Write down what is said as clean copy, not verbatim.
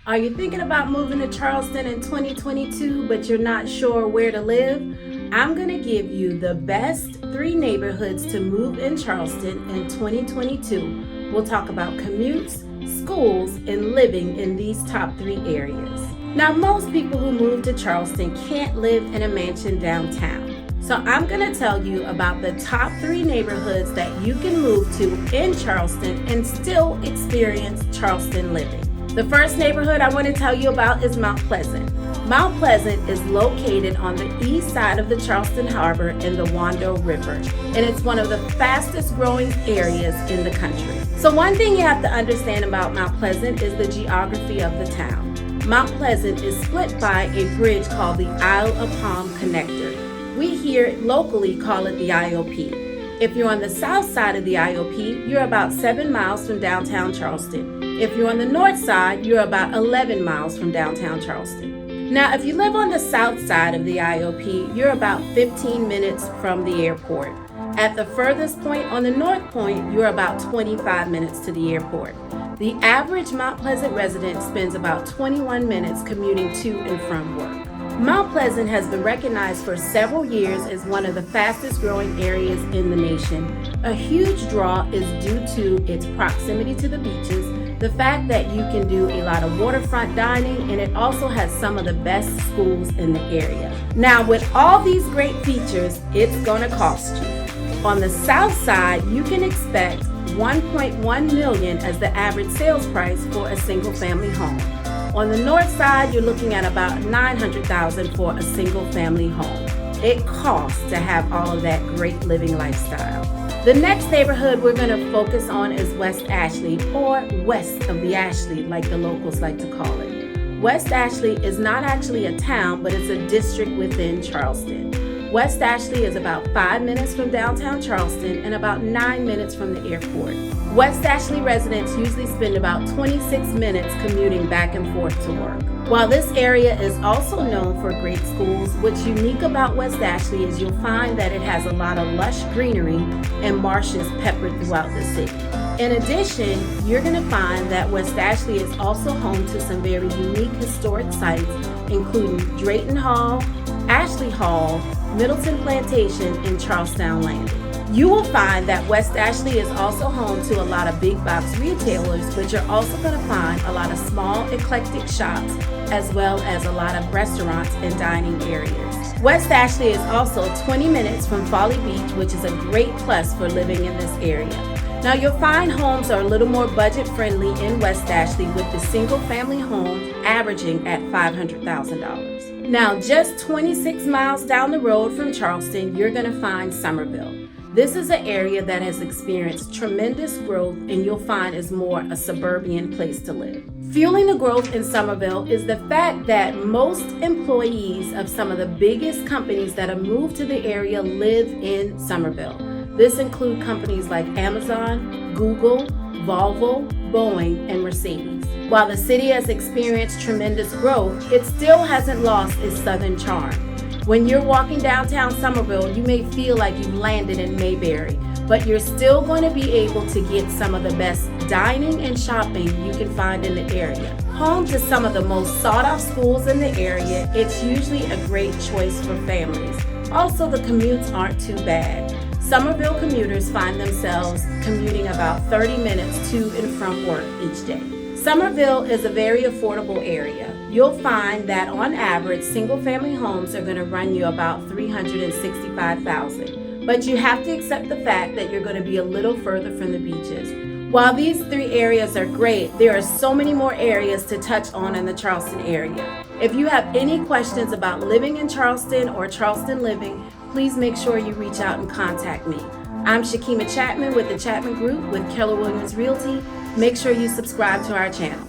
Are you thinking about moving to Charleston in 2022, but you're not sure where to live? I'm going to give you the best 3 neighborhoods to move in Charleston in 2022. We'll talk about commutes, schools, and living in these top 3 areas. Now, most people who move to Charleston can't live in a mansion downtown. So I'm going to tell you about the top 3 neighborhoods that you can move to in Charleston and still experience Charleston living. The first neighborhood I want to tell you about is Mount Pleasant. Mount Pleasant is located on the east side of the Charleston Harbor and the Wando River, and it's one of the fastest growing areas in the country. So one thing you have to understand about Mount Pleasant is the geography of the town. Mount Pleasant is split by a bridge called the Isle of Palm Connector. We here locally call it the IOP. If you're on the south side of the IOP, you're about 7 miles from downtown Charleston. If you're on the north side, you're about 11 miles from downtown Charleston. Now, if you live on the south side of the IOP, you're about 15 minutes from the airport. At the furthest point on the north point, you're about 25 minutes to the airport. The average Mount Pleasant resident spends about 21 minutes commuting to and from work. Mount Pleasant has been recognized for several years as one of the fastest growing areas in the nation. A huge draw is due to its proximity to the beaches, the fact that you can do a lot of waterfront dining, and it also has some of the best schools in the area. Now, with all these great features, it's going to cost you. On the south side, you can expect $1.1 million as the average sales price for a single family home. On the north side, you're looking at about $900,000 for a single family home. It costs to have all of that great living lifestyle. The next neighborhood we're going to focus on is West Ashley, or west of the Ashley, like the locals like to call it. West Ashley is not actually a town, but it's a district within Charleston. West Ashley is about 5 minutes from downtown Charleston and about 9 minutes from the airport. West Ashley residents usually spend about 26 minutes commuting back and forth to work. While this area is also known for great schools, what's unique about West Ashley is you'll find that it has a lot of lush greenery and marshes peppered throughout the city. In addition, you're going to find that West Ashley is also home to some very unique historic sites, including Drayton Hall, Ashley Hall, Middleton Plantation, and Charlestown Landing. You will find that West Ashley is also home to a lot of big box retailers, but you're also going to find a lot of small eclectic shops, as well as a lot of restaurants and dining areas. West Ashley is also 20 minutes from Folly Beach, which is a great plus for living in this area. Now, you'll find homes are a little more budget friendly in West Ashley, with the single family homes averaging at $500,000. Now, just 26 miles down the road from Charleston, you're going to find Somerville. This is an area that has experienced tremendous growth, and you'll find is more a suburban place to live. Fueling the growth in Somerville is the fact that most employees of some of the biggest companies that have moved to the area live in Somerville. This includes companies like Amazon, Google, Volvo, Boeing, and Mercedes. While the city has experienced tremendous growth, it still hasn't lost its southern charm. When you're walking downtown Somerville, you may feel like you've landed in Mayberry, but you're still going to be able to get some of the best dining and shopping you can find in the area. Home to some of the most sought-after schools in the area, it's usually a great choice for families. Also, the commutes aren't too bad. Somerville commuters find themselves commuting about 30 minutes to and from work each day. Somerville is a very affordable area. You'll find that on average, single-family homes are going to run you about $365,000. But you have to accept the fact that you're going to be a little further from the beaches. While these 3 areas are great, there are so many more areas to touch on in the Charleston area. If you have any questions about living in Charleston or Charleston living, please make sure you reach out and contact me. I'm Shakima Chapman with the Chapman Group with Keller Williams Realty. Make sure you subscribe to our channel.